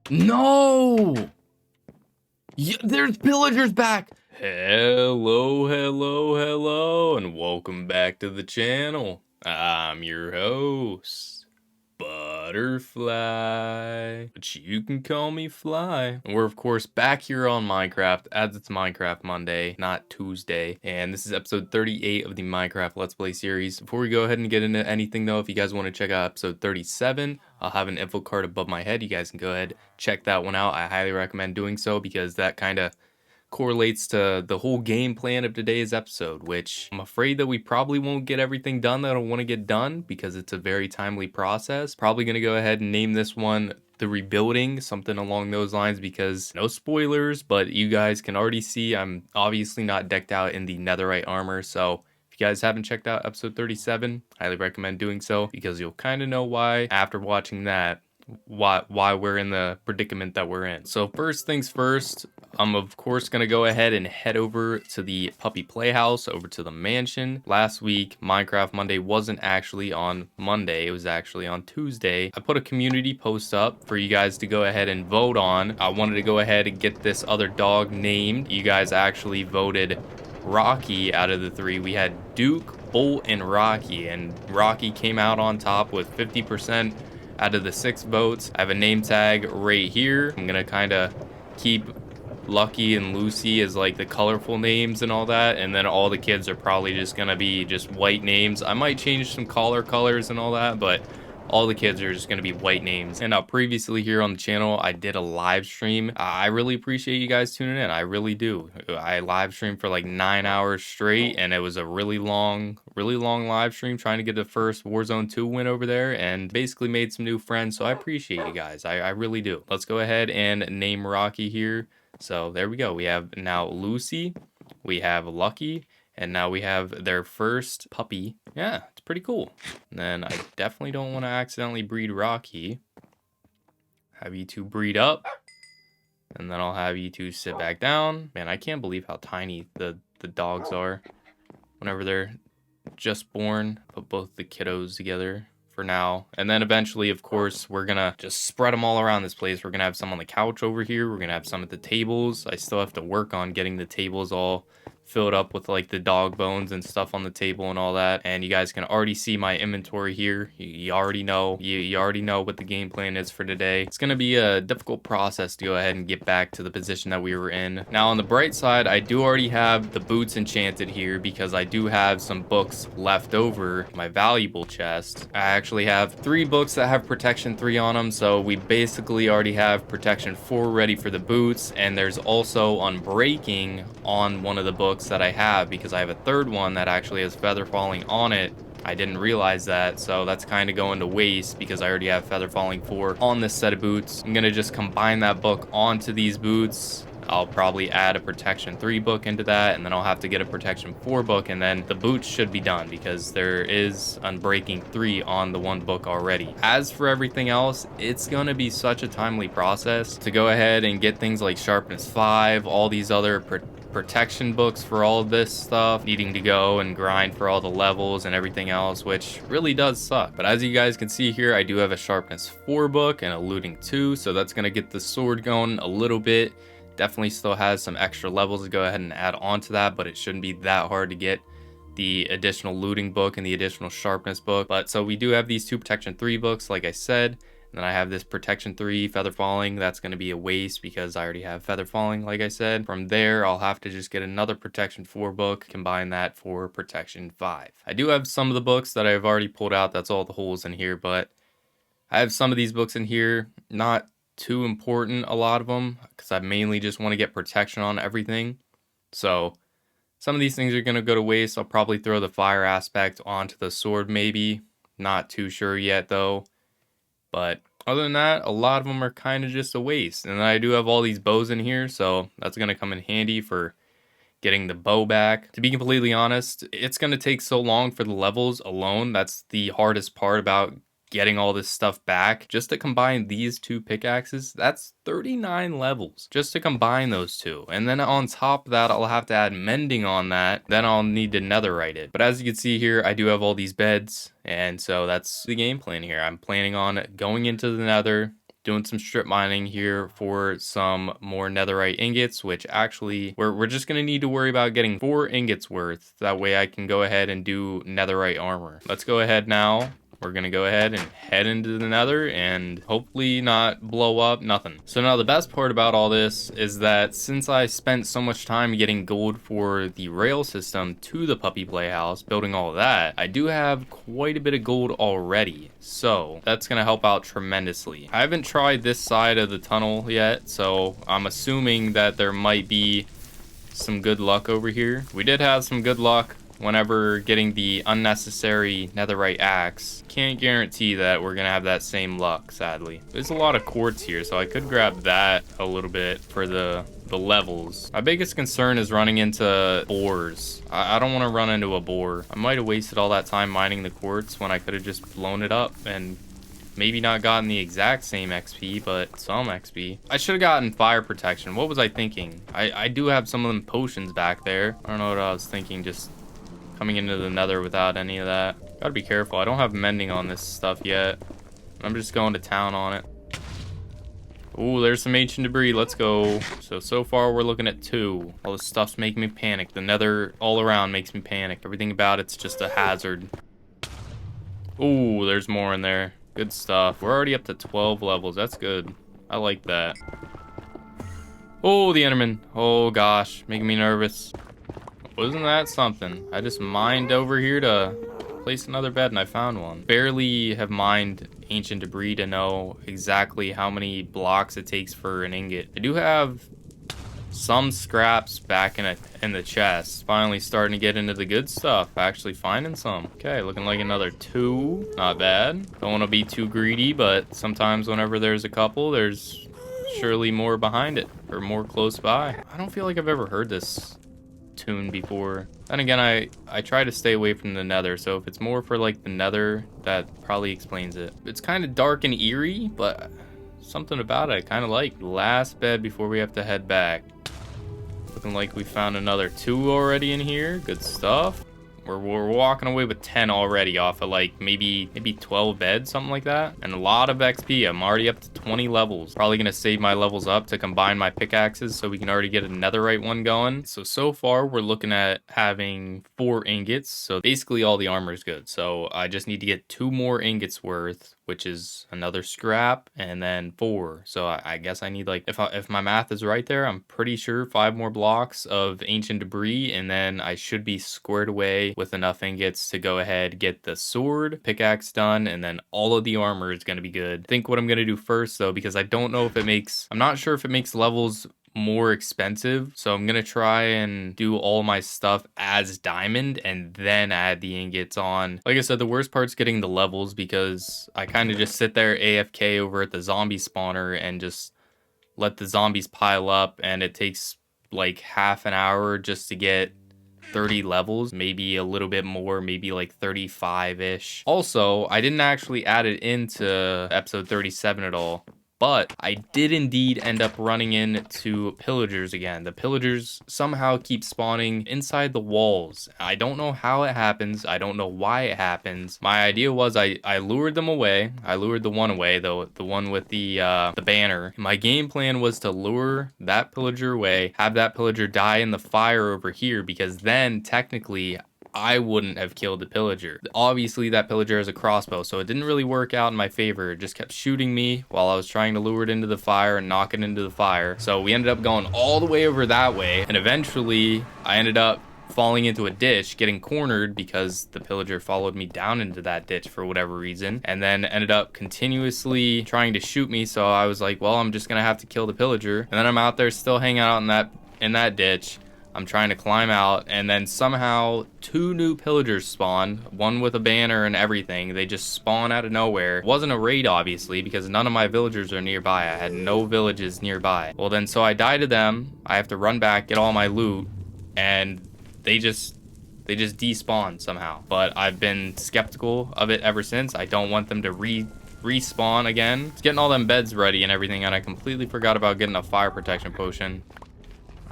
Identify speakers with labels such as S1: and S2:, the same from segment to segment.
S1: No! There's pillagers back! Hello, and welcome back to the channel. I'm your host, Butterrflyy, but you can call me Fly. And we're of course back here on Minecraft, as it's Minecraft Monday, not Tuesday. And this is episode 38 of the Minecraft Let's Play series. Before we go ahead and get into anything though, if you guys want to check out episode 37, I'll have an info card above my head. You guys can go ahead, check that one out. I highly recommend doing so because that kind of correlates to the whole game plan of today's episode, which I'm afraid that we probably won't get everything done that I want to get done because it's a very timely process. Probably going to go ahead and name this one The Rebuilding, something along those lines, because no spoilers, but you guys can already see I'm obviously not decked out in the netherite armor. So if you guys haven't checked out episode 37, highly recommend doing so because you'll kind of know why after watching that why we're in the predicament that we're in. So first things first, I'm of course gonna go ahead and head over to the puppy playhouse, over to the mansion. Last week, Minecraft Monday wasn't actually on Monday, it was actually on Tuesday. I put a community post up for you guys to go ahead and vote on. I wanted to go ahead and get this other dog named. You guys actually voted Rocky out of the three. We had Duke, Bolt, and Rocky, and Rocky came out on top with 50% out of the 6 votes. I have a name tag right here. I'm gonna kind of keep Lucky and Lucy as like the colorful names and all that, and then all the kids are probably just gonna be just white names. I might change some collar colors and all that, but all the kids are just going to be white names. And now previously here on the channel, I did a live stream. I really appreciate you guys tuning in. I really do. I live streamed for like 9 hours straight, and it was a really long live stream trying to get the first Warzone 2 win over there, and basically made some new friends. So I appreciate you guys. I really do. Let's go ahead and name Rocky here. So there we go. We have now Lucy, we have Lucky, and now we have their first puppy. Yeah, it's pretty cool. And then I definitely don't want to accidentally breed Rocky. Have you two breed up. And then I'll have you two sit back down. Man, I can't believe how tiny the dogs are. Whenever they're just born, put both the kiddos together for now. And then eventually, of course, we're gonna just spread them all around this place. We're gonna have some on the couch over here. We're gonna have some at the tables. I still have to work on getting the tables all filled up with like the dog bones and stuff on the table and all that. And you guys can already see my inventory here. You already know. You already know what the game plan is for today. It's gonna be a difficult process to go ahead and get back to the position that we were in. Now on the bright side, I do already have the boots enchanted here because I do have some books left over my valuable chest. I actually have 3 books that have protection 3 on them, so we basically already have protection 4 ready for the boots, and there's also unbreaking on one of the books that I have because I have a 3rd one that actually has feather falling on it. I didn't realize that, so that's kind of going to waste because I already have feather falling 4 on this set of boots. I'm gonna just combine that book onto these boots. I'll probably add a protection 3 book into that, and then I'll have to get a protection 4 book, and then the boots should be done because there is unbreaking 3 on the 1 book already. As for everything else, it's gonna be such a timely process to go ahead and get things like sharpness 5, all these other protection books for all of this stuff, needing to go and grind for all the levels and everything else, which really does suck. But as you guys can see here, I do have a sharpness 4 book and a looting 2, so that's gonna get the sword going a little bit. Definitely still has some extra levels to go ahead and add on to that, but it shouldn't be that hard to get the additional looting book and the additional sharpness book. But so we do have these 2 protection 3 books, like I said. And then I have this protection 3 feather falling. That's going to be a waste because I already have feather falling, like I said. From there, I'll have to just get another protection 4 book, combine that for protection 5. I do have some of the books that I've already pulled out. That's all the holes in here, but I have some of these books in here, not too important, a lot of them, because I mainly just want to get protection on everything. So some of these things are going to go to waste. I'll probably throw the fire aspect onto the sword maybe. Not too sure yet though. But other than that, a lot of them are kind of just a waste. And then I do have all these bows in here, so that's going to come in handy for getting the bow back. To be completely honest, it's going to take so long for the levels alone. That's the hardest part about getting all this stuff back. Just to combine these 2 pickaxes, that's 39 levels just to combine those 2. And then on top of that, I'll have to add mending on that. Then I'll need to netherite it. But as you can see here, I do have all these beds, and so that's the game plan here. I'm planning on going into the nether, doing some strip mining here for some more netherite ingots, which actually we're just gonna need to worry about getting 4 ingots worth. That way I can go ahead and do netherite armor. Let's go ahead now. We're gonna go ahead and head into the nether and hopefully not blow up, nothing. So now the best part about all this is that since I spent so much time getting gold for the rail system to the puppy playhouse, building all of that, I do have quite a bit of gold already. So that's gonna help out tremendously. I haven't tried this side of the tunnel yet, so I'm assuming that there might be some good luck over here. We did have some good luck whenever getting the unnecessary netherite axe. Can't guarantee that we're gonna have that same luck, sadly. There's a lot of quartz here, so I could grab that a little bit for the levels. My biggest concern is running into boars. I don't want to run into a boar. I might have wasted all that time mining the quartz when I could have just blown it up and maybe not gotten the exact same XP, but some XP. I should have gotten fire protection. What was I thinking? I do have some of them potions back there. I don't know what I was thinking, just coming into the nether without any of that. Gotta be careful. I don't have mending on this stuff yet. I'm just going to town on it. Ooh, there's some ancient debris. Let's go. So far we're looking at 2. All this stuff's making me panic. The nether all around makes me panic. Everything about it's just a hazard. Ooh, there's more in there. Good stuff. We're already up to 12 levels. That's good. I like that. Oh, the Enderman. Oh gosh, making me nervous. Wasn't that something? I just mined over here to place another bed and I found one. Barely have mined ancient debris to know exactly how many blocks it takes for an ingot. I do have some scraps back in the chest. Finally starting to get into the good stuff. Actually finding some. Okay, looking like another 2. Not bad. Don't want to be too greedy, but sometimes whenever there's a couple, there's surely more behind it or more close by. I don't feel like I've ever heard this tune before. Then again, I try to stay away from the nether, so if it's more for like the nether, that probably explains it. It's kind of dark and eerie, but something about it I kind of like. Last bed before we have to head back. Looking like we found another 2 already in here. Good stuff. We're walking away with 10 already off of like maybe 12 beds, something like that. And a lot of XP. I'm already up to 20 levels. Probably gonna save my levels up to combine my pickaxes so we can already get a netherite one going. So far we're looking at having 4 ingots. So basically all the armor is good. So I just need to get 2 more ingots worth, which is another scrap, and then 4. So I guess I need like, if my math is right there, I'm pretty sure 5 more blocks of ancient debris, and then I should be squared away with enough ingots to go ahead, get the sword, pickaxe done, and then all of the armor is going to be good. I think what I'm going to do first though, because I don't know if it makes, I'm not sure if it makes levels more expensive, so I'm gonna try and do all my stuff as diamond and then add the ingots on. Like I said, the worst part's getting the levels, because I kind of just sit there AFK over at the zombie spawner and just let the zombies pile up, and it takes like half an hour just to get 30 levels, maybe a little bit more, maybe like 35-ish. Also, I didn't actually add it into episode 37 at all, but I did indeed end up running into pillagers again. The pillagers somehow keep spawning inside the walls. I don't know how it happens. I don't know why it happens. My idea was I lured them away. I lured the one away, though, the one with the banner. My game plan was to lure that pillager away, have that pillager die in the fire over here, because then technically I wouldn't have killed the pillager. Obviously that pillager has a crossbow, so it didn't really work out in my favor. It just kept shooting me while I was trying to lure it into the fire and knock it into the fire. So we ended up going all the way over that way, and eventually I ended up falling into a ditch, getting cornered because the pillager followed me down into that ditch for whatever reason, and then ended up continuously trying to shoot me. So I was like, well, I'm just gonna have to kill the pillager. And then I'm out there still hanging out in that ditch. I'm trying to climb out, and then somehow 2 new pillagers spawn, one with a banner and everything. They just spawn out of nowhere. It wasn't a raid, obviously, because none of my villagers are nearby. I had no villages nearby. Well, then, so I die to them. I have to run back, get all my loot, and they just despawn somehow. But I've been skeptical of it ever since. I don't want them to respawn again. It's getting all them beds ready and everything, and I completely forgot about getting a fire protection potion.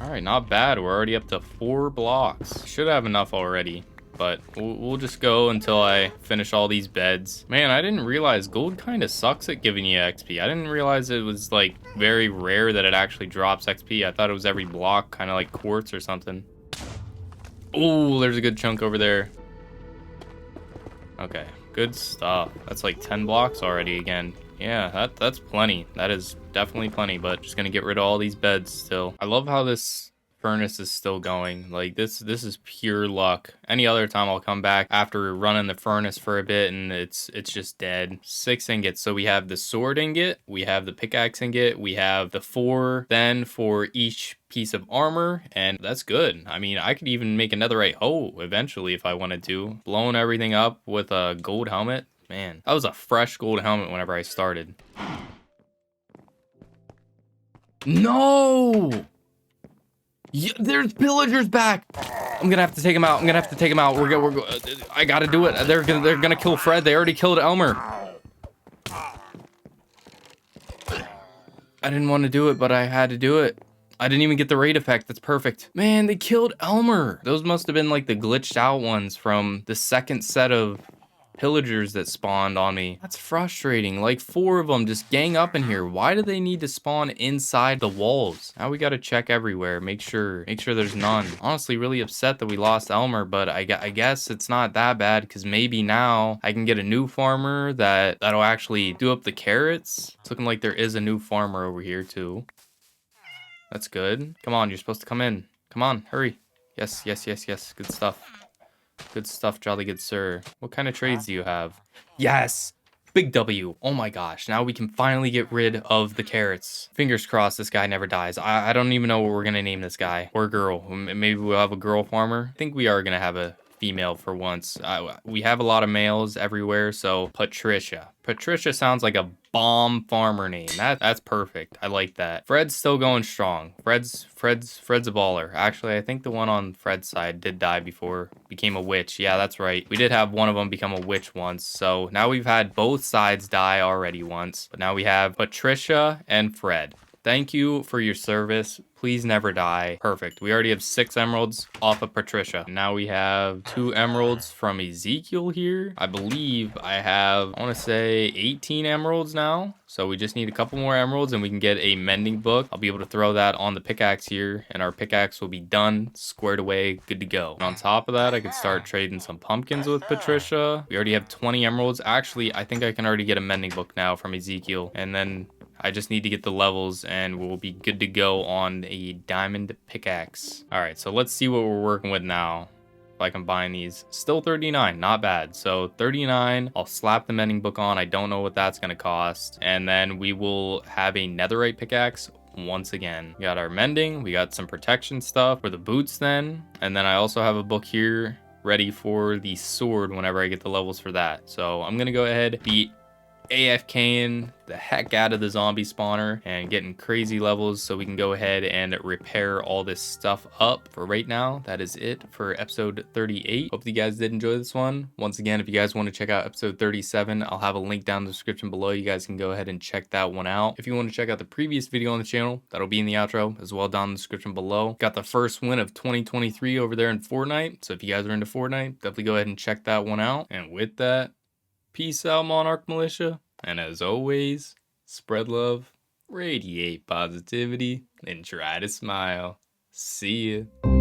S1: All right, not bad. We're already up to 4 blocks. Should have enough already. but we'll just go until I finish all these beds. Man, I didn't realize gold kind of sucks at giving you XP. I didn't realize it was like very rare that it actually drops XP. I thought it was every block, kind of like quartz or something. Oh, there's a good chunk over there. Okay, good stuff. That's like 10 blocks already again. Yeah, that's plenty. That is definitely plenty, but just gonna get rid of all these beds still. I love how this furnace is still going. Like this is pure luck. Any other time I'll come back after running the furnace for a bit and it's just dead. 6 ingots. So we have the sword ingot, we have the pickaxe ingot, we have the 4 then for each piece of armor, and that's good. I mean, I could even make a netherite hoe eventually if I wanted to. Blowing everything up with a gold helmet. Man, that was a fresh gold helmet whenever I started. No! Yeah, there's pillagers back. I'm gonna have to take him out. I gotta do it. They're gonna kill Fred. They already killed Elmer. I didn't want to do it, but I had to do it. I didn't even get the raid effect. That's perfect. Man, they killed Elmer. Those must have been like the glitched out ones from the second set of pillagers that spawned on me. That's frustrating. Like 4 of them just gang up in here. Why do they need to spawn inside the walls? Now we gotta check everywhere. Make sure there's none. Honestly, really upset that we lost Elmer, but I guess it's not that bad because maybe now I can get a new farmer that'll actually do up the carrots. It's looking like there is a new farmer over here too. That's good. Come on, you're supposed to come in. Come on, hurry. Yes. Good stuff. Good stuff, jolly good sir. What kind of trades do you have? Yes! Big W. Oh my gosh, now we can finally get rid of the carrots. Fingers crossed this guy never dies. I don't even know what we're gonna name this guy. Or girl. Maybe we'll have a girl farmer. I think we are gonna have a female for once. We have a lot of males everywhere, so Patricia. Patricia sounds like a bomb farmer name. That's perfect. I like that. Fred's still going strong. Fred's a baller. Actually, I think the one on Fred's side did die before became a witch. Yeah, that's right. We did have one of them become a witch once. So now we've had both sides die already once. But now we have Patricia and Fred. Thank you for your service. Please never die. Perfect. We already have 6 emeralds off of Patricia. Now we have 2 emeralds from Ezekiel here. I believe I want to say 18 emeralds now. So we just need a couple more emeralds and we can get a mending book. I'll be able to throw that on the pickaxe here and our pickaxe will be done, squared away, good to go. And on top of that, I could start trading some pumpkins with Patricia. We already have 20 emeralds. Actually, I think I can already get a mending book now from Ezekiel. And then I just need to get the levels and we'll be good to go on a diamond pickaxe. All right, so let's see what we're working with now. If I combine these, still 39, not bad. So 39, I'll slap the mending book on. I don't know what that's gonna cost. And then we will have a netherite pickaxe once again. We got our mending, we got some protection stuff for the boots then. And then I also have a book here ready for the sword whenever I get the levels for that. So I'm gonna go ahead, be AFKing the heck out of the zombie spawner and getting crazy levels so we can go ahead and repair all this stuff up. For right now, that is it for episode 38. Hope you guys did enjoy this one. Once again, if you guys want to check out episode 37, I'll have a link down in the description below. You guys can go ahead and check that one out. If you want to check out the previous video on the channel, that'll be in the outro as well down in the description below. Got the first win of 2023 over there in Fortnite. So if you guys are into Fortnite, definitely go ahead and check that one out. And with that, peace out, Monarch Militia. And as always, spread love, radiate positivity, and try to smile. See ya.